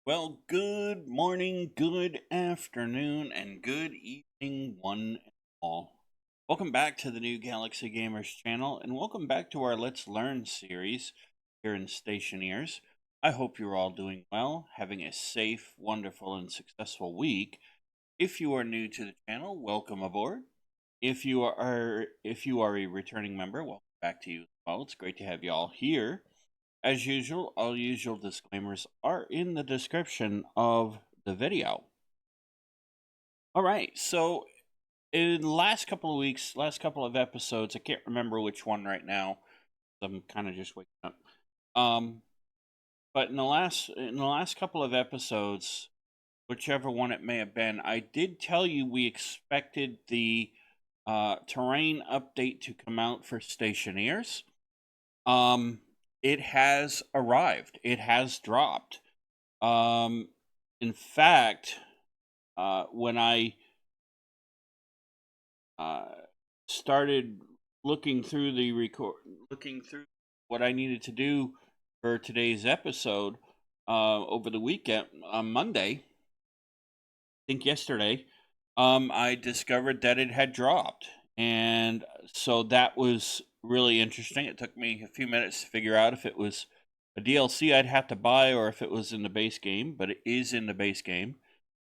Well, good morning, good afternoon, and good evening, one and all. Welcome back to the new Galaxy Gamers channel, and welcome back to our Let's Learn series here in Stationeers. I hope you're all doing well, having a safe, wonderful, and successful week. If you are new to the channel, welcome aboard. If you are a returning member, welcome back to you as well. It's great to have you all here. As usual, all usual disclaimers are in the description of the video. All right, so in the last couple of weeks, last couple of episodes, I can't remember which one right now. I'm kind of just waking up. But in the last couple of episodes, whichever one it may have been, I did tell you we expected the terrain update to come out for Stationeers. It has arrived. It has dropped. In fact, when I started looking through looking through what I needed to do for today's episode over the weekend on Monday, I think yesterday, I discovered that it had dropped, and so that was really interesting. It took me a few minutes to figure out if it was a DLC I'd have to buy or if it was in the base game, but it is in the base game.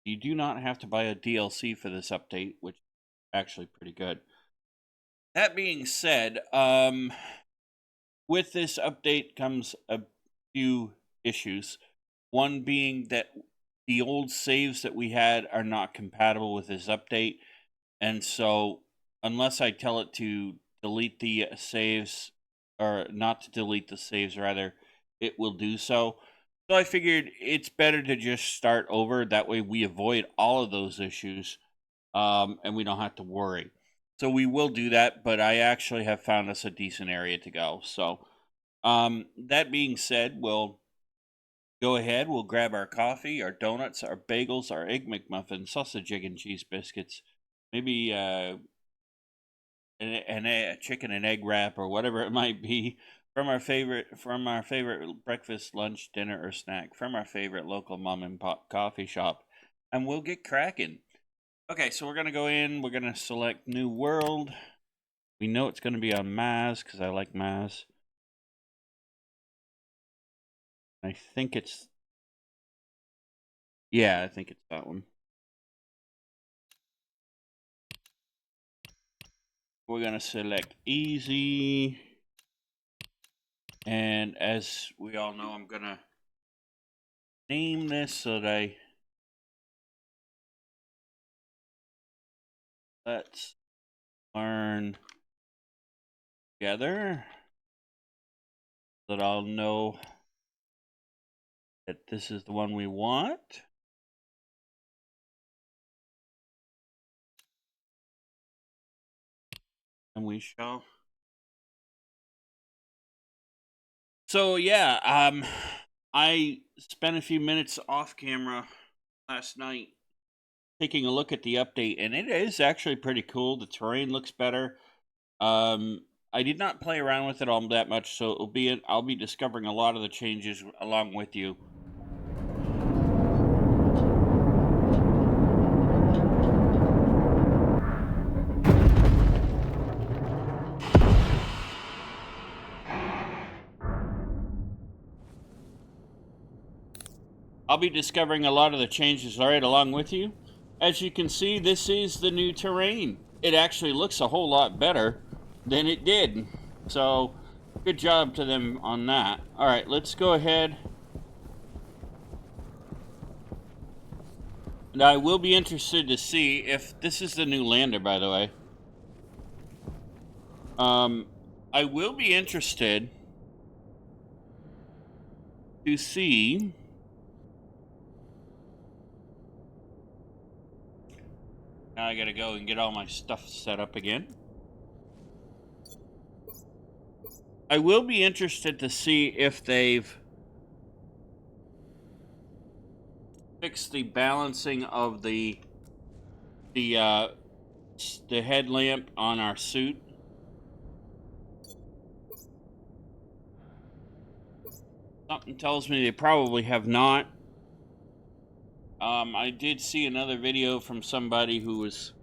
You do not have to buy a DLC for this update, which is actually pretty good. That being said, with this update comes a few issues. One being that the old saves that we had are not compatible with this update, and so unless I tell it to delete the saves, or not to delete the saves rather, it will do so. So I figured it's better to just start over. That way we avoid all of those issues, and we don't have to worry. So we will do that, but I actually have found us a decent area to go. So that being said, we'll go ahead. We'll grab our coffee, our donuts, our bagels, our egg McMuffin, sausage, egg, and cheese biscuits, maybe a chicken and egg wrap or whatever it might be from our favorite breakfast, lunch, dinner, or snack from our favorite local mom and pop coffee shop, and we'll get cracking. Okay, so we're gonna go in. We're gonna select New World. We know it's gonna be on Maz because I like Maz. I think it's I think it's that one. We're gonna select Easy. And as we all know, I'm gonna name this so that let's learn together, so that I'll know that this is the one we want. And we shall. So yeah, I spent a few minutes off camera last night taking a look at the update, and it is actually pretty cool. The terrain looks better. I did not play around with it all that much, so I'll be discovering a lot of the changes along with you. I'll be discovering a lot of the changes right along with you. As you can see, this is the new terrain. It actually looks a whole lot better than it did. So, good job to them on that. Alright, let's go ahead. And I will be interested to see if this is the new lander, by the way. I will be interested to see now I gotta go and get all my stuff set up again. I will be interested to see if they've fixed the balancing of the headlamp on our suit. Something tells me they probably have not. I did see another video from somebody who was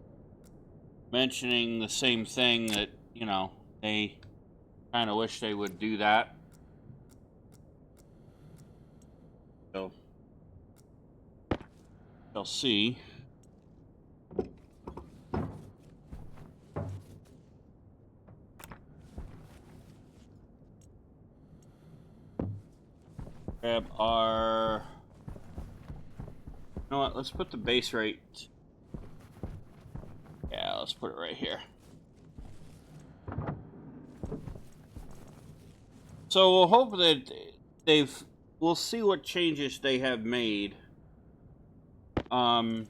mentioning the same thing, that, you know, they kind of wish they would do that. So, they'll see. Grab our... You know what, let's put the base rate... Yeah, let's put it right here. So we'll hope that we'll see what changes they have made. Sun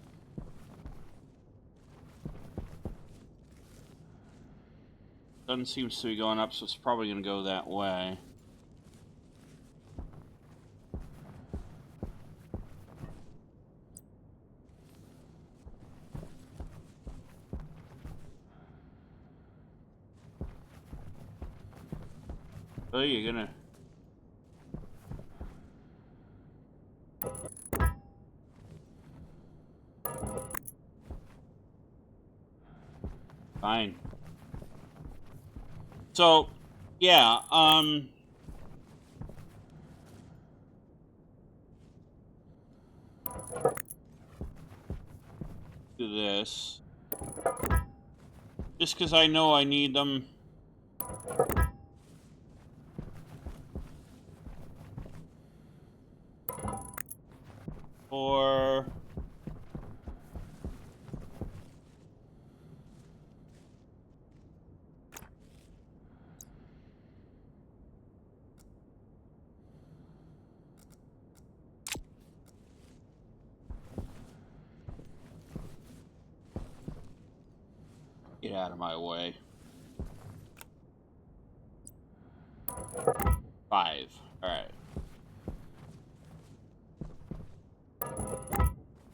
seems to be going up, so it's probably going to go that way. Oh, you're gonna... Fine. So, yeah, do this. Just because I know I need them. Or... Get out of my way. 5. Alright.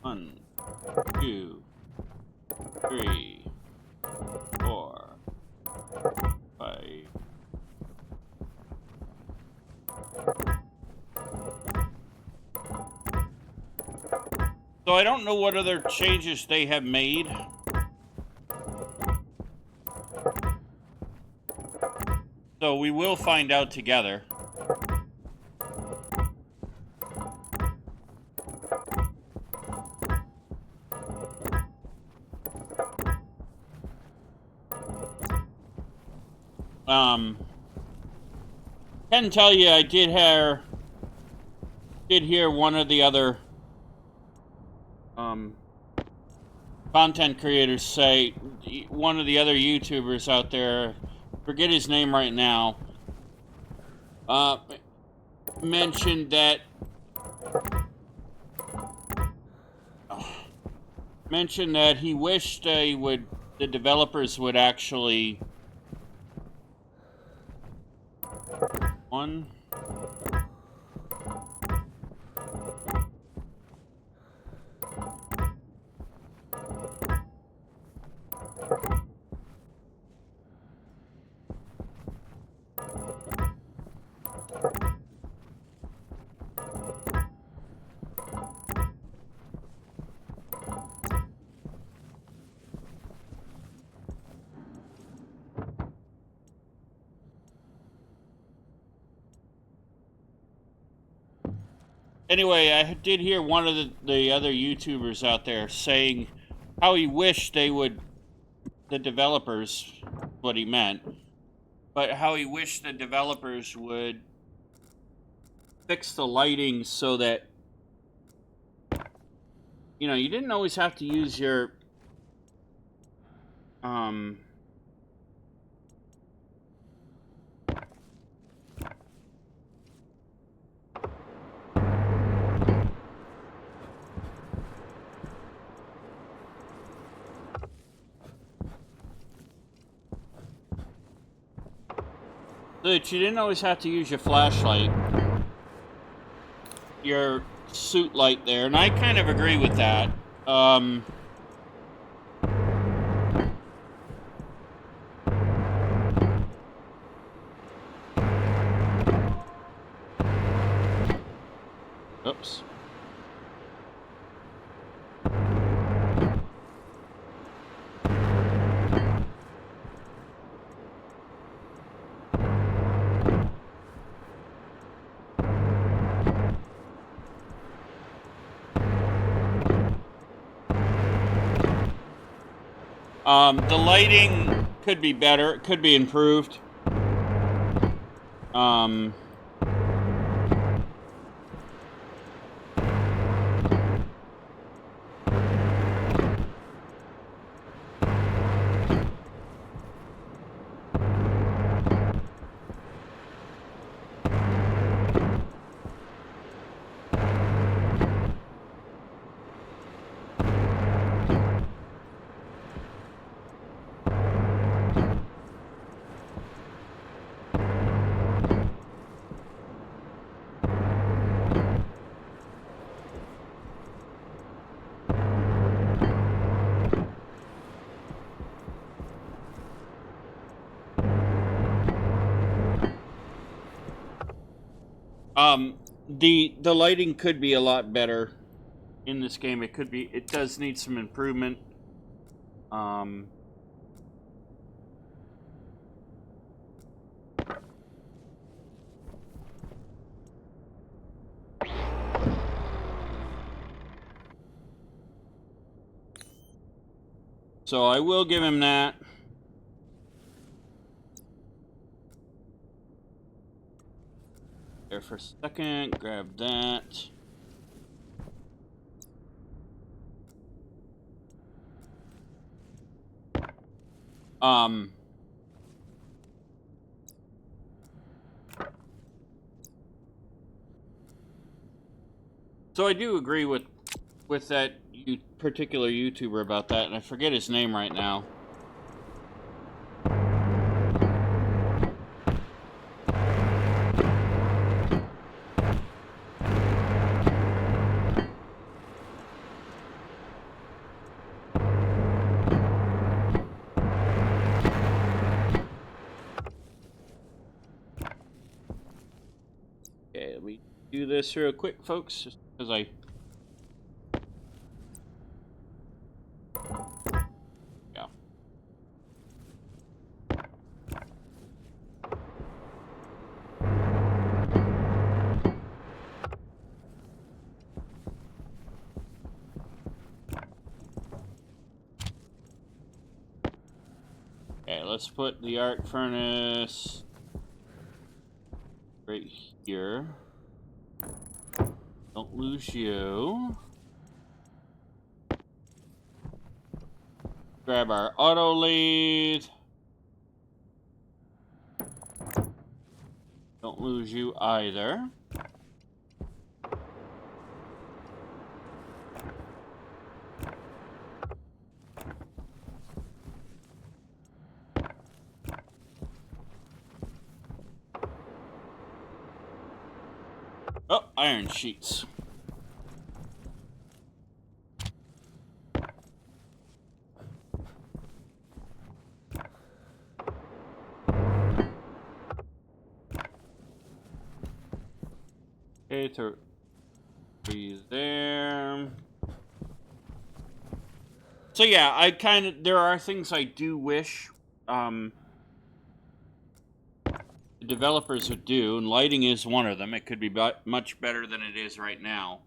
1, 2, 3, 4, 5. So I don't know what other changes they have made. So we will find out together. Can tell you I did hear one of the other content creators say, one of the other YouTubers out there, forget his name right now, mentioned that he wished the developers would actually one. Anyway, I did hear one of the other YouTubers out there saying how he wished they would, the developers, what he meant, but how he wished the developers would fix the lighting so that, you know, you didn't always have to use your, that you didn't always have to use your flashlight, your suit light there, and I kind of agree with that. Oops. The lighting could be better. It could be improved. The lighting could be a lot better in this game. It does need some improvement. So I will give him that. There for a second, grab that. So I do agree with that particular YouTuber about that, and I forget his name right now. Okay, let me do this real quick, folks, just because yeah. Okay, let's put the arc furnace right here. Don't lose you. Grab our autolathe. Don't lose you either. Oh, iron sheets. Okay, three there. So yeah, there are things I do wish the developers would do, and lighting is one of them. It could be much better than it is right now.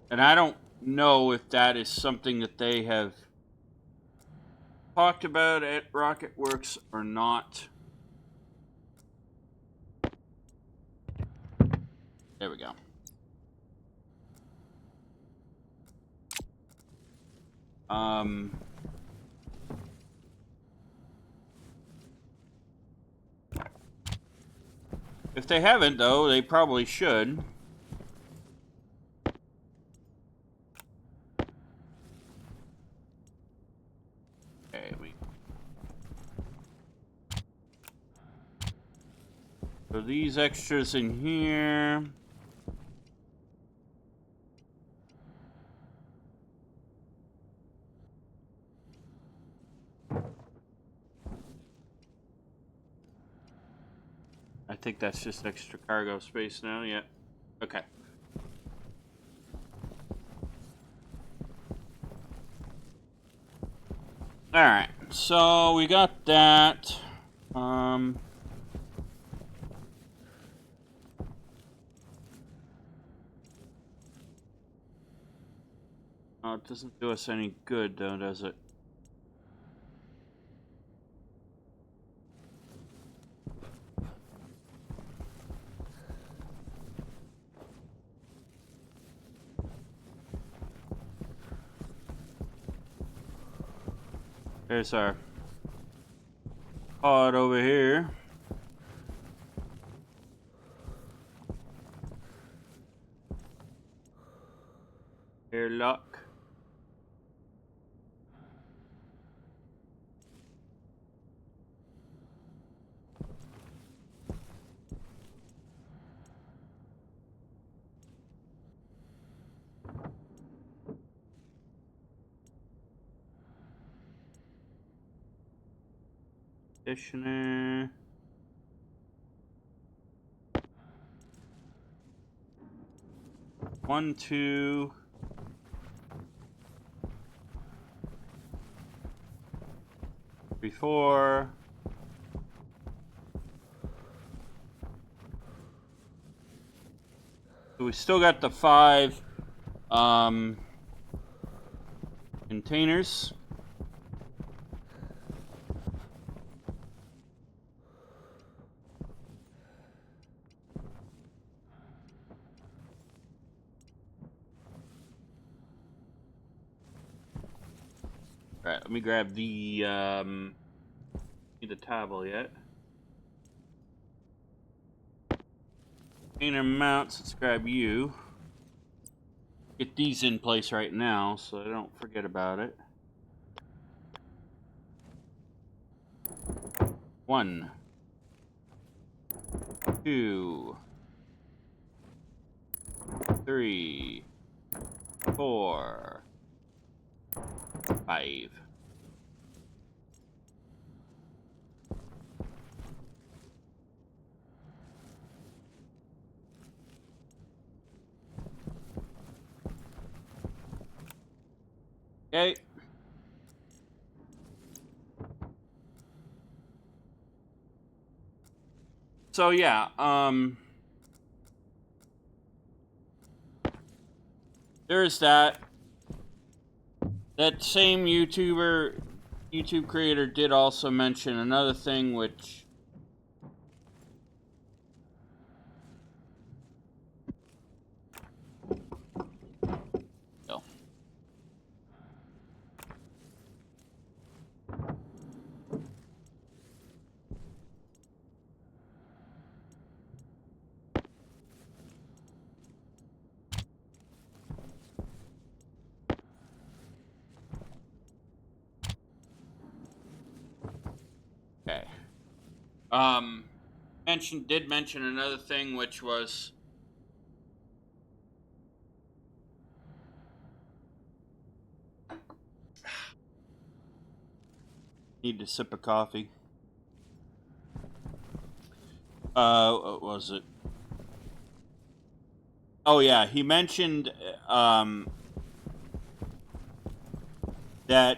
And I don't know if that is something that they have talked about at RocketWorks or not. There we go. If they haven't, though, they probably should. Okay, so these extras in here. I think that's just extra cargo space now, yeah. Okay. Alright, so we got that. Oh, it doesn't do us any good though, does it? There's our pod over here. Airlock. Stationer. One, two. Three, four. So we still got the 5 containers. Alright, let me grab the need the table yet. Container mounts, let's grab you. Get these in place right now so I don't forget about it. 1, 2, 3, 4, 5. Okay. So yeah, there's that. That same YouTube creator did also mention another thing which okay. Did mention another thing which was need a sip of coffee. What was it? Oh yeah, he mentioned that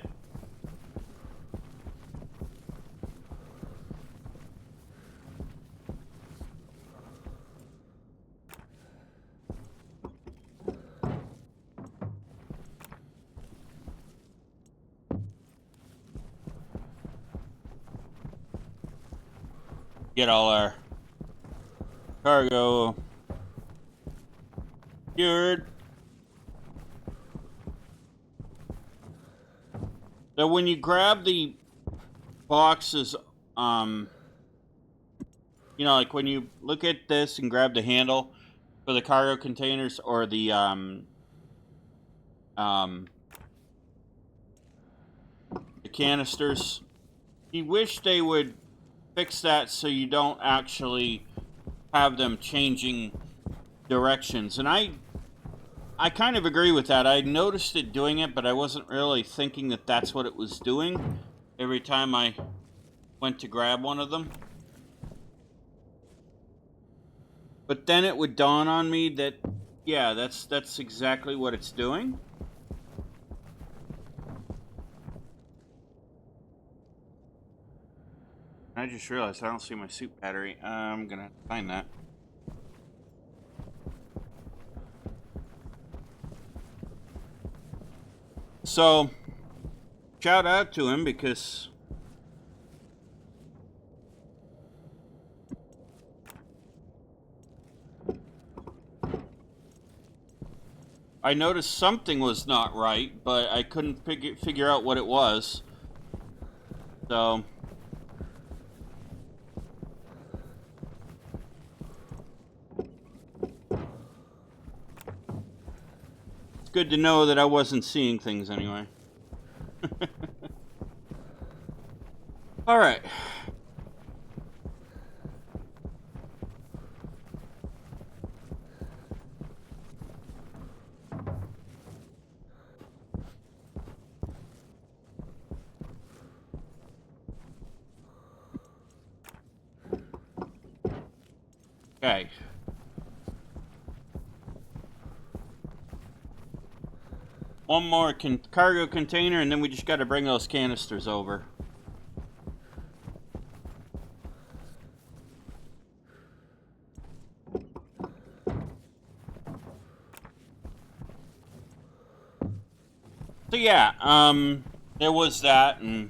get all our cargo secured. So when you grab the boxes, you know, like when you look at this and grab the handle for the cargo containers or the canisters, he wished they would fix that so you don't actually have them changing directions. And I kind of agree with that. I noticed it doing it, but I wasn't really thinking that that's what it was doing every time I went to grab one of them. But then it would dawn on me that, yeah, that's exactly what it's doing. I just realized I don't see my suit battery. I'm gonna have to find that. So, shout out to him because I noticed something was not right, but I couldn't figure out what it was. So, it's good to know that I wasn't seeing things anyway. All right. Okay. One more cargo container, and then we just got to bring those canisters over. So yeah, there was that, and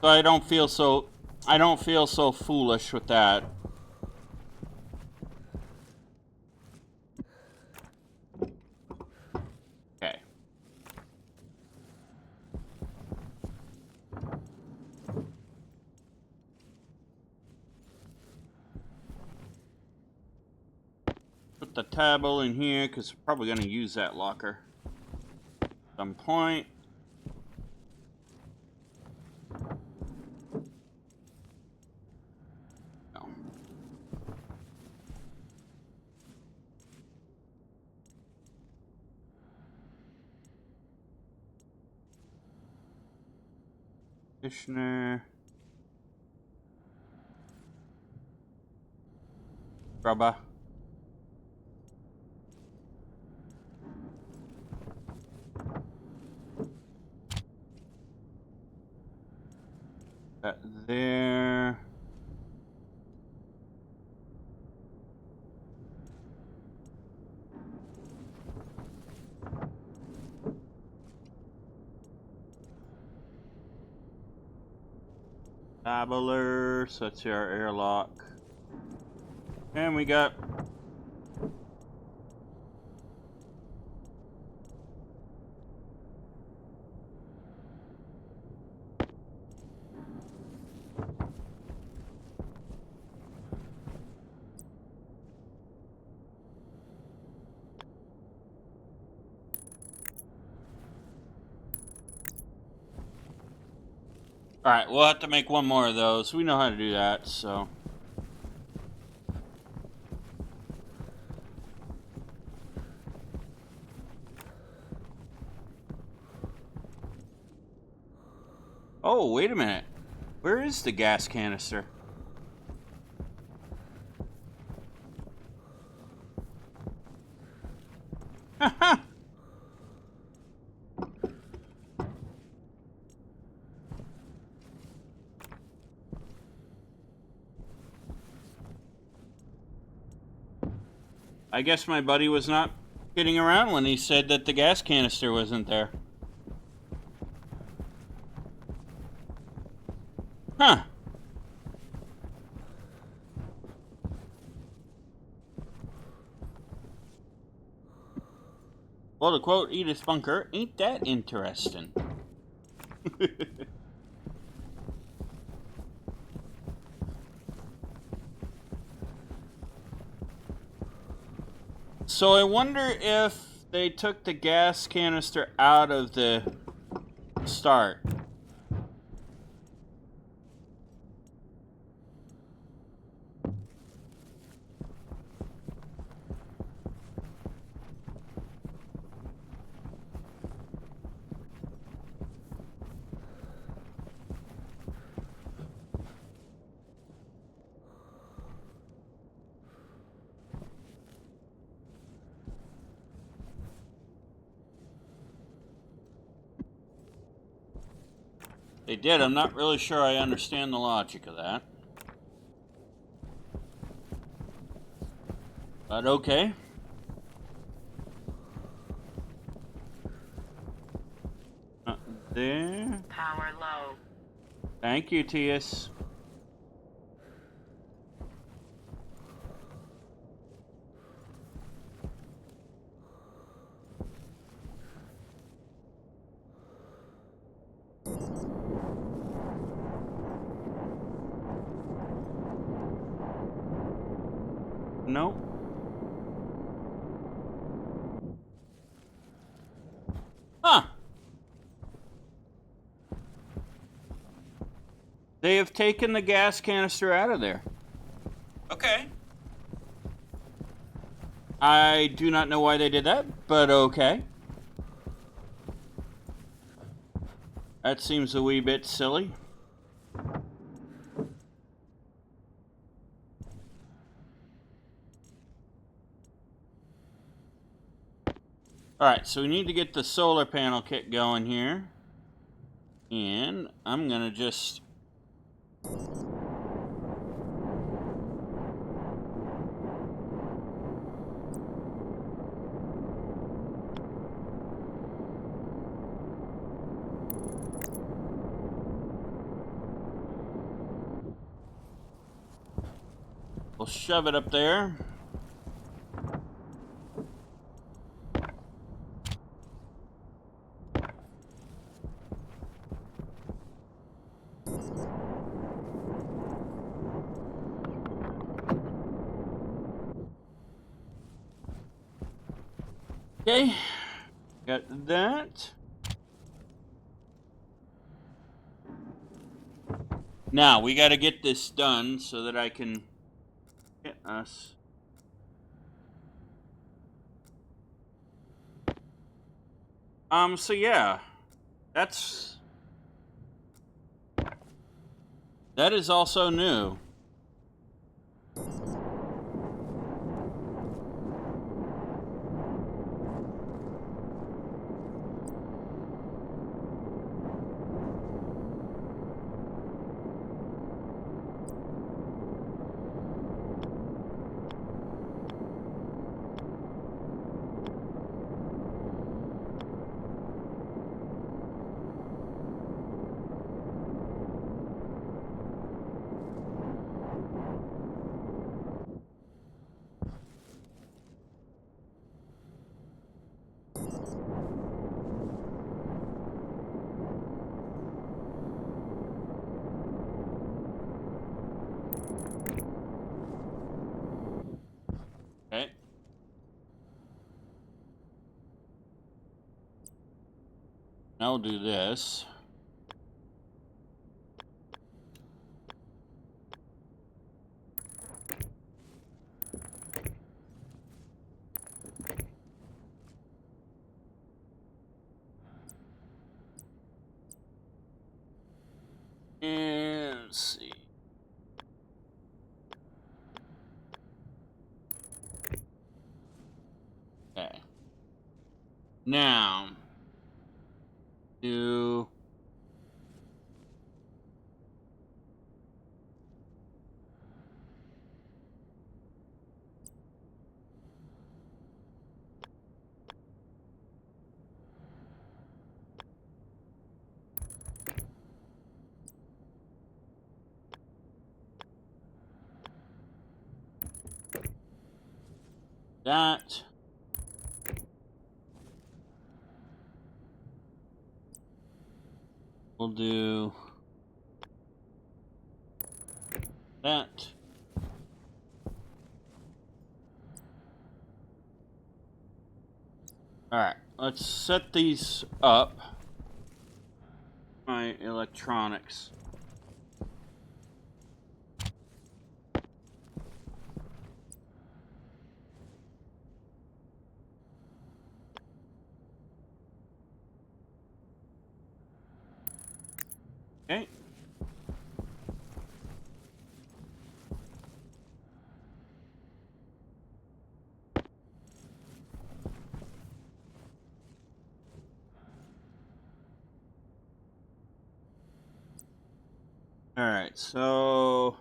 so I don't feel so foolish with that. Okay. Put the table in here because we're probably going to use that locker at some point. No. Conditioner. Rubber. That there. Dabbler, so that's our airlock. And we got alright, we'll have to make one more of those. We know how to do that, so. Oh, wait a minute. Where is the gas canister? Haha! I guess my buddy was not kidding around when he said that the gas canister wasn't there. Huh. Well, to quote Edith Bunker, ain't that interesting? So I wonder if they took the gas canister out of the start. They did. I'm not really sure I understand the logic of that. But okay. There. Power low. Thank you, Tias. Nope. Huh. They have taken the gas canister out of there. Okay. I do not know why they did that, but okay. That seems a wee bit silly. Alright, so we need to get the solar panel kit going here. And I'm gonna just... we'll shove it up there. Okay, got that. Now, we gotta get this done so that I can get us... so yeah. That is also new. Okay. Now we'll do this. And let's see. Okay. Now, do that. We'll do that. Alright, let's set these up. My electronics. Okay. Alright, so...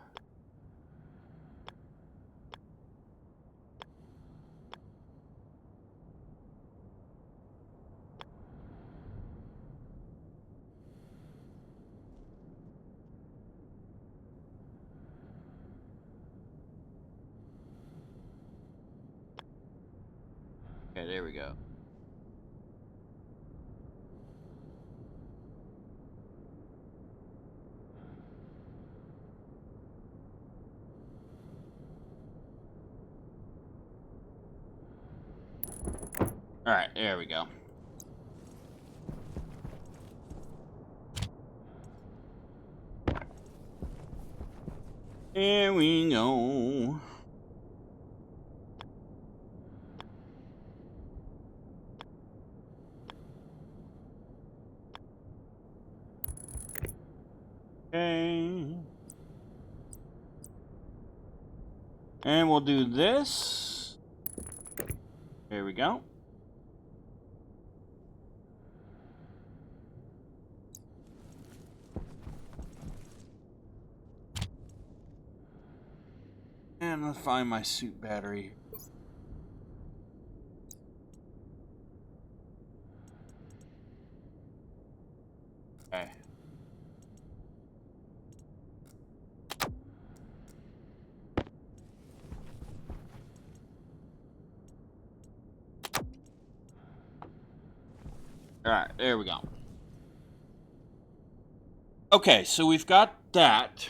Okay, there we go. Alright, there we go. There we go. Okay. And we'll do this. There we go. And let's find my suit battery. Okay. Alright, there we go. Okay, so we've got that.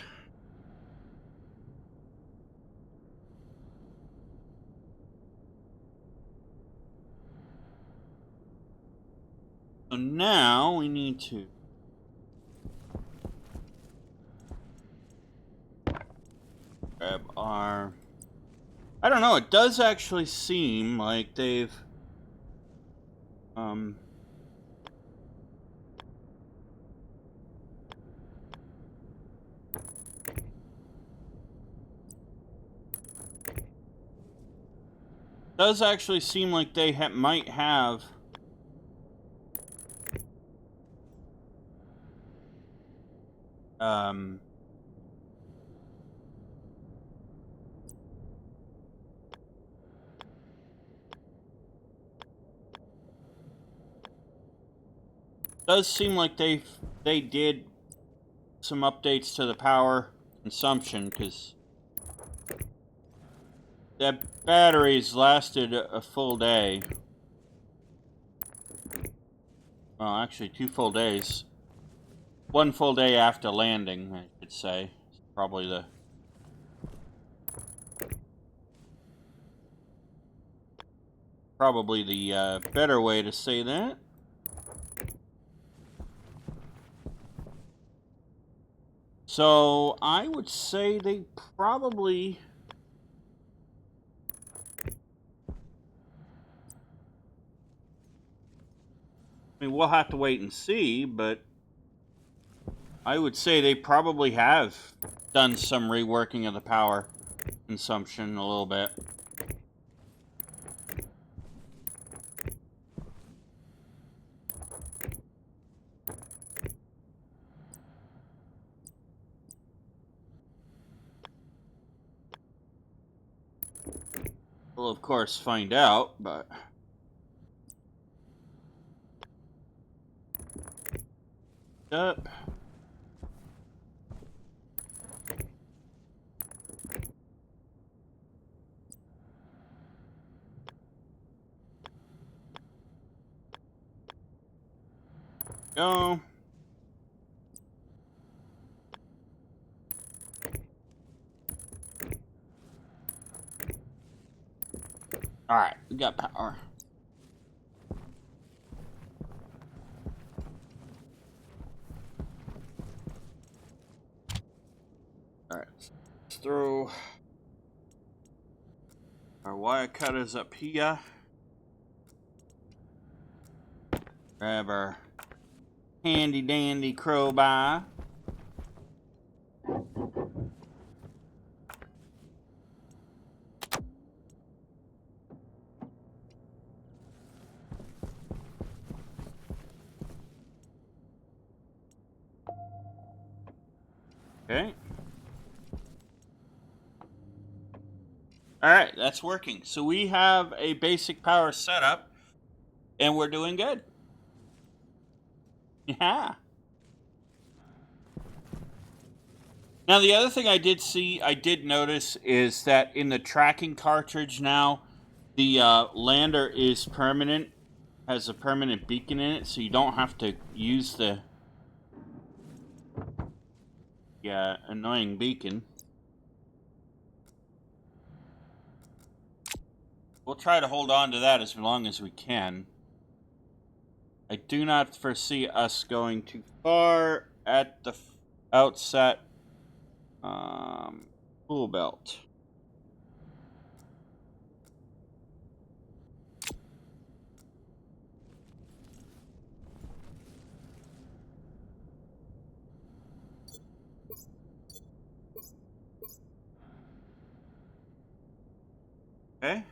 So now we need to grab our... I don't know, it does actually seem like they've... does actually seem like they might have... does seem like they did some updates to the power consumption, because that battery's lasted a full day. Well, actually 2 full days. 1 full day after landing, I should say. Probably the... probably the better way to say that. So, I would say they probably... I mean, we'll have to wait and see, but... I would say they probably have done some reworking of the power consumption a little bit. We'll, of course, find out, but... Up. Go. Alright, we got power. Alright, let's throw our wire cutters up here. Grab our handy dandy crowbar. Okay. Alright, that's working. So we have a basic power setup, and we're doing good. Yeah. Now, the other thing I did notice is that in the tracking cartridge now, the lander is permanent, has a permanent beacon in it, so you don't have to use the annoying beacon. We'll try to hold on to that as long as we can. I do not foresee us going too far at the outset tool belt. Okay.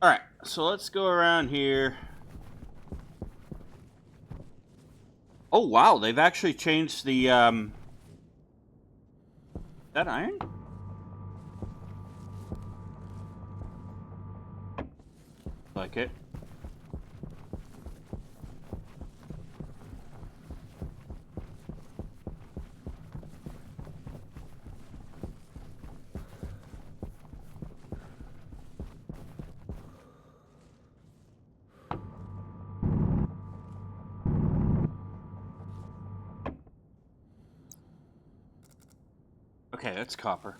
Alright, so let's go around here. Oh wow, they've actually changed the is that iron? Like it. Okay, that's copper.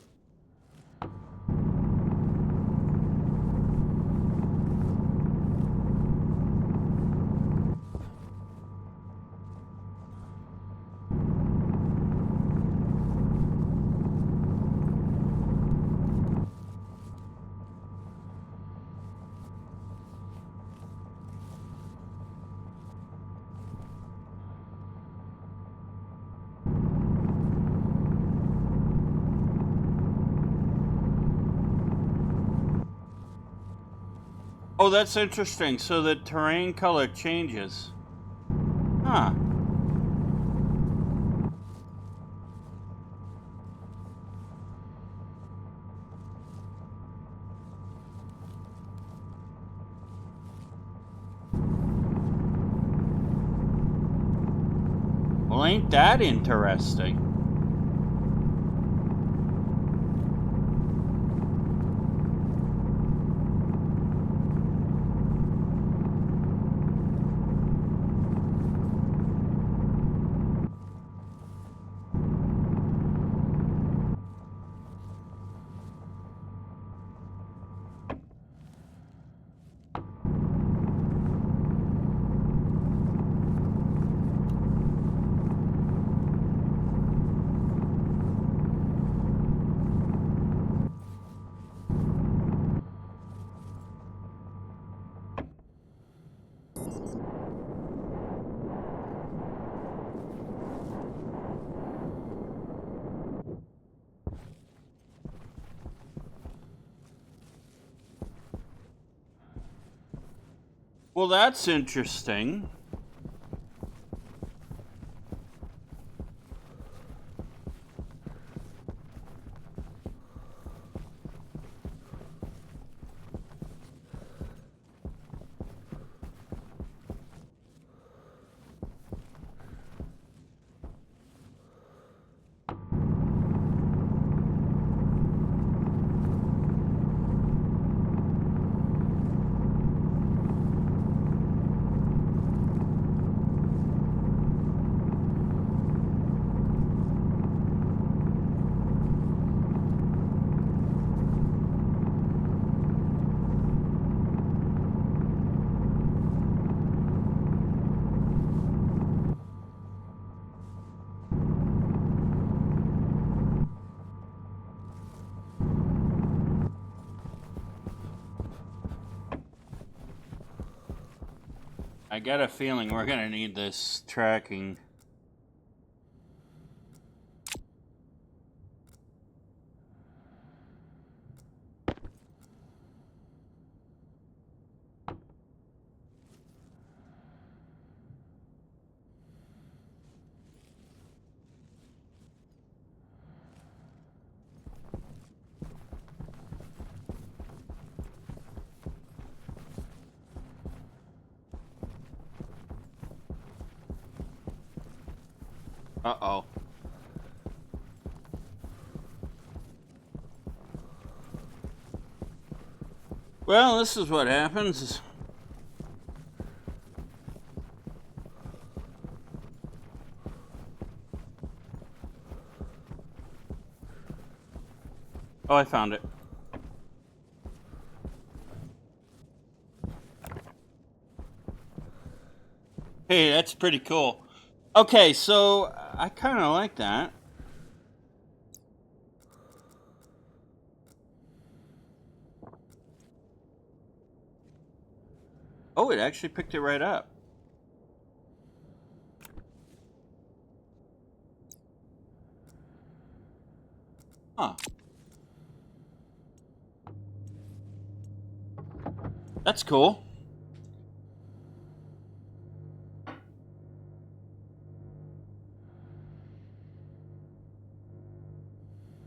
Oh, that's interesting. So the terrain color changes. Huh. Well, ain't that interesting? Well, that's interesting. I got a feeling we're gonna need this tracking. Uh-oh. Well, this is what happens. Oh, I found it. Hey, that's pretty cool. Okay, so I kind of like that. Oh, it actually picked it right up. Huh. That's cool.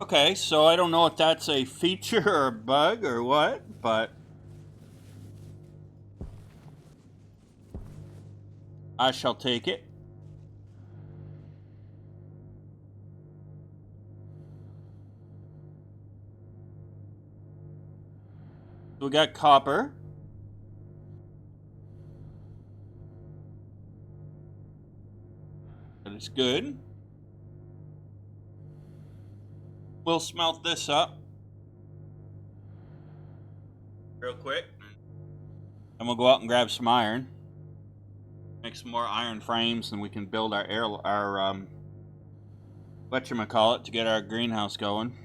Okay, so I don't know if that's a feature or a bug or what, but I shall take it. So we got copper. That is good. We'll smelt this up real quick. And we'll go out and grab some iron. Make some more iron frames, and we can build our whatchamacallit to get our greenhouse going.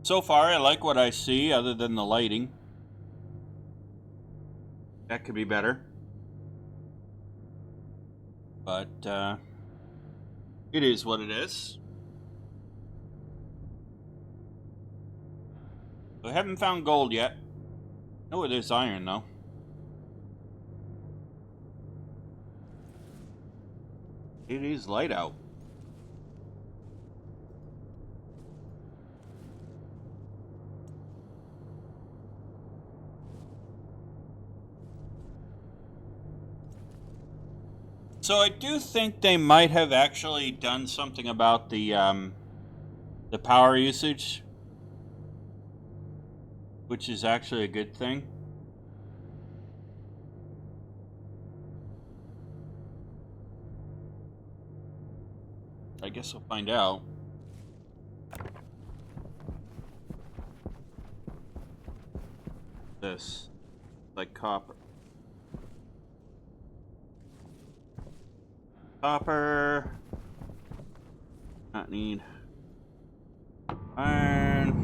So far, I like what I see, other than the lighting. That could be better. But, it is what it is. We haven't found gold yet. Oh, there's iron, though. It is light out. So I do think they might have actually done something about the power usage, which is actually a good thing. I guess we'll find out. This, like copper. Copper. Not need. Iron.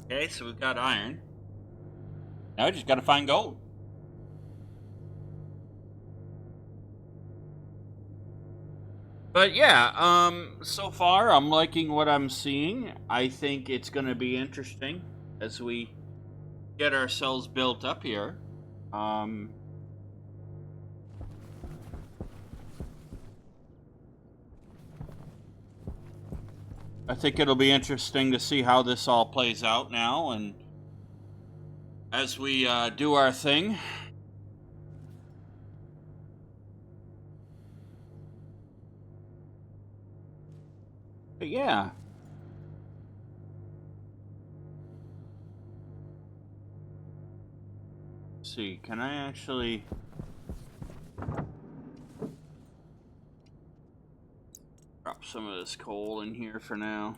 Okay, so we've got iron. Now we just gotta find gold. But yeah, so far I'm liking what I'm seeing. I think it's gonna be interesting as we get ourselves built up here. I think it'll be interesting to see how this all plays out now, and as we do our thing. But yeah. see. Can I actually... drop some of this coal in here for now?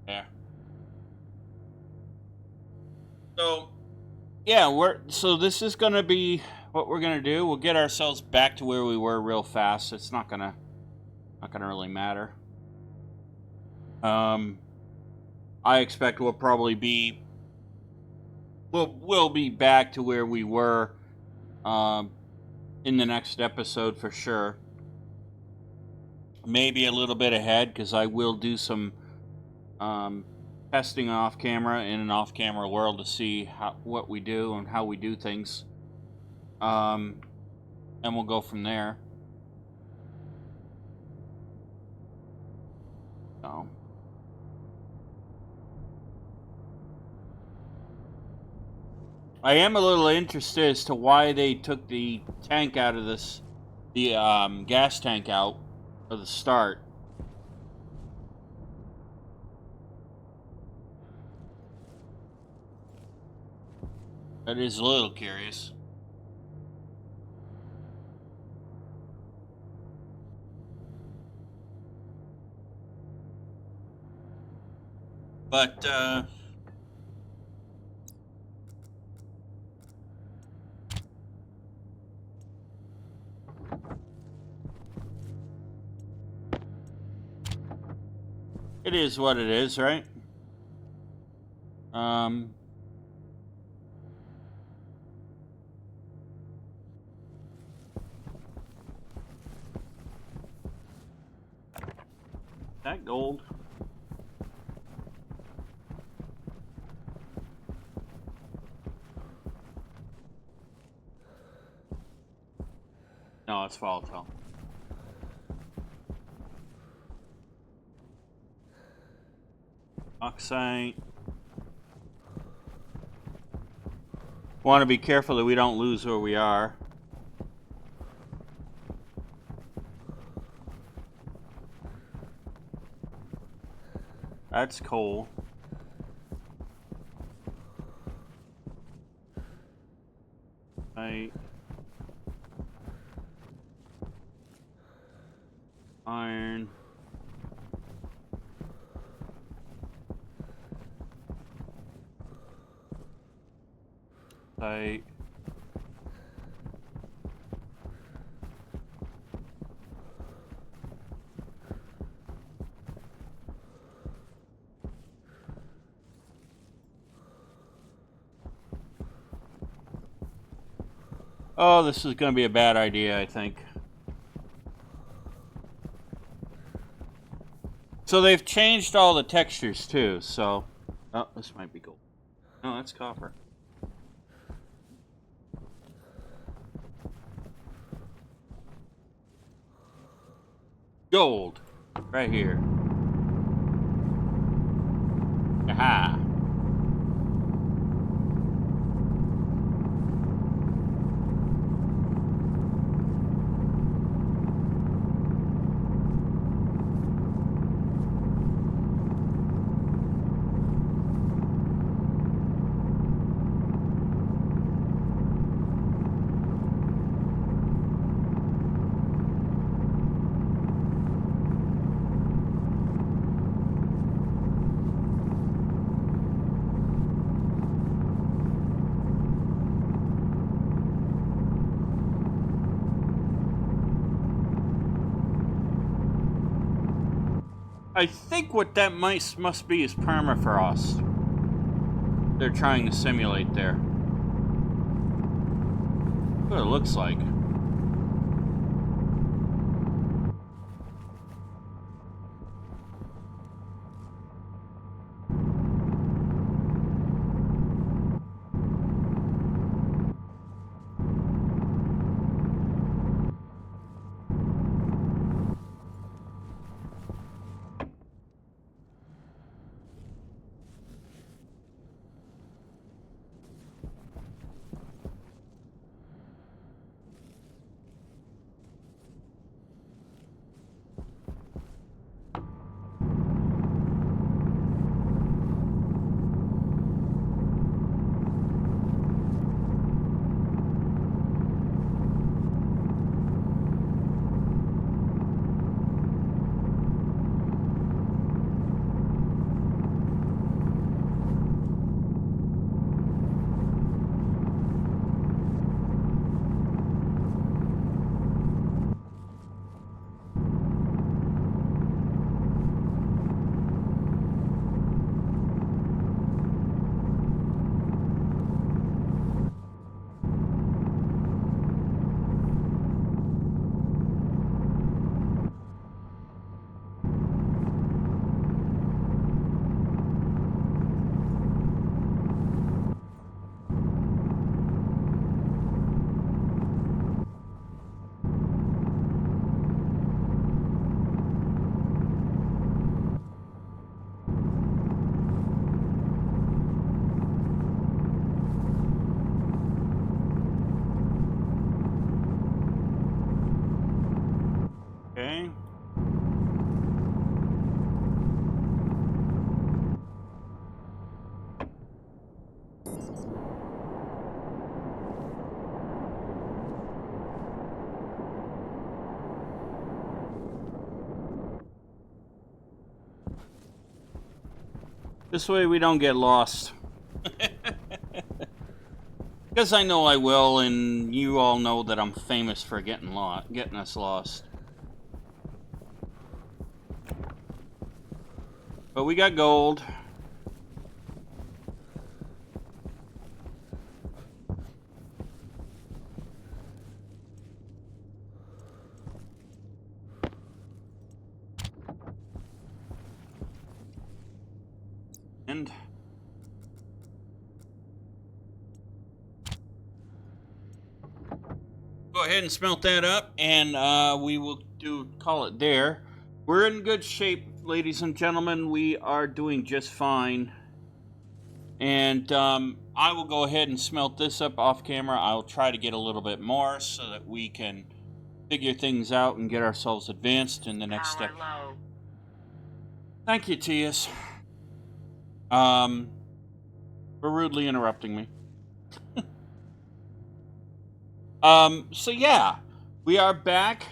Yeah. So, yeah, so this is gonna be what we're gonna do. We'll get ourselves back to where we were real fast. It's not gonna really matter. I expect we'll probably be we'll be back to where we were in the next episode for sure. Maybe a little bit ahead, because I will do some testing off camera in an off camera world to see what we do and how we do things. And we'll go from there. So. I am a little interested as to why they took the tank out of this, the gas tank out of the start. That is a little curious. But, it is what it is, right? That gold. No, it's volatile. Oxide. Want to be careful that we don't lose where we are. That's coal. Right. Iron. Right. Oh, this is going to be a bad idea, I think. So they've changed all the textures too, so... Oh, this might be gold. No, that's copper. Gold. Right here. Aha. I think what that must be is permafrost. They're trying to simulate there. What it looks like. This way we don't get lost. Because I know I will, and you all know that I'm famous for getting us lost. But we got gold. And go ahead and smelt that up, and we will call it there. We're in good shape, ladies and gentlemen. We are doing just fine. And I will go ahead and smelt this up off camera. I'll try to get a little bit more so that we can figure things out and get ourselves advanced in the next step. Thank you, Tias. For rudely interrupting me. So yeah, we are back.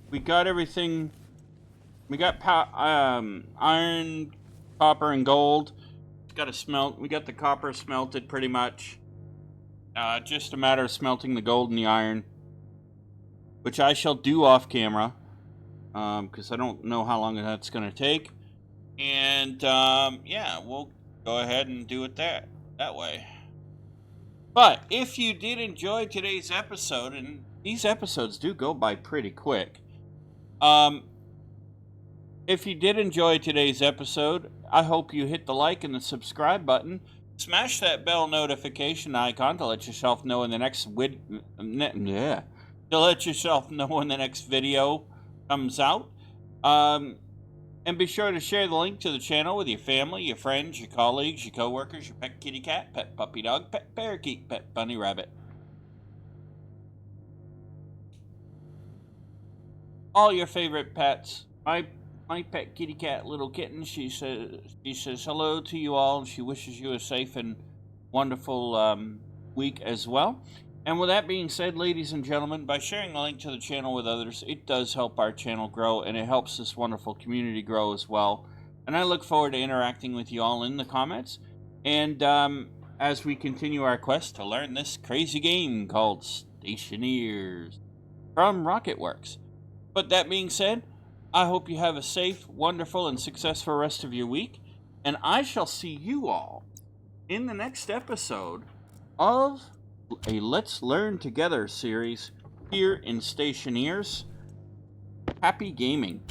We got everything. We got iron, copper, and gold. Got to smelt. We got the copper smelted pretty much. Just a matter of smelting the gold and the iron, which I shall do off camera, because I don't know how long that's going to take. And yeah, we'll go ahead and do it that way. But if you did enjoy today's episode, and these episodes do go by pretty quick, if you did enjoy today's episode, I hope you hit the like and the subscribe button. Smash that bell notification icon to let yourself know when the next video comes out. And be sure to share the link to the channel with your family, your friends, your colleagues, your coworkers, your pet kitty cat, pet puppy dog, pet parakeet, pet bunny rabbit. All your favorite pets. My pet kitty cat, little kitten, she says hello to you all, and she wishes you a safe and wonderful week as well. And with that being said, ladies and gentlemen, by sharing the link to the channel with others, it does help our channel grow, and it helps this wonderful community grow as well. And I look forward to interacting with you all in the comments, and as we continue our quest to learn this crazy game called Stationeers from Rocketworks. But that being said, I hope you have a safe, wonderful, and successful rest of your week, and I shall see you all in the next episode of a Let's Learn Together series here in Stationeers. Happy gaming.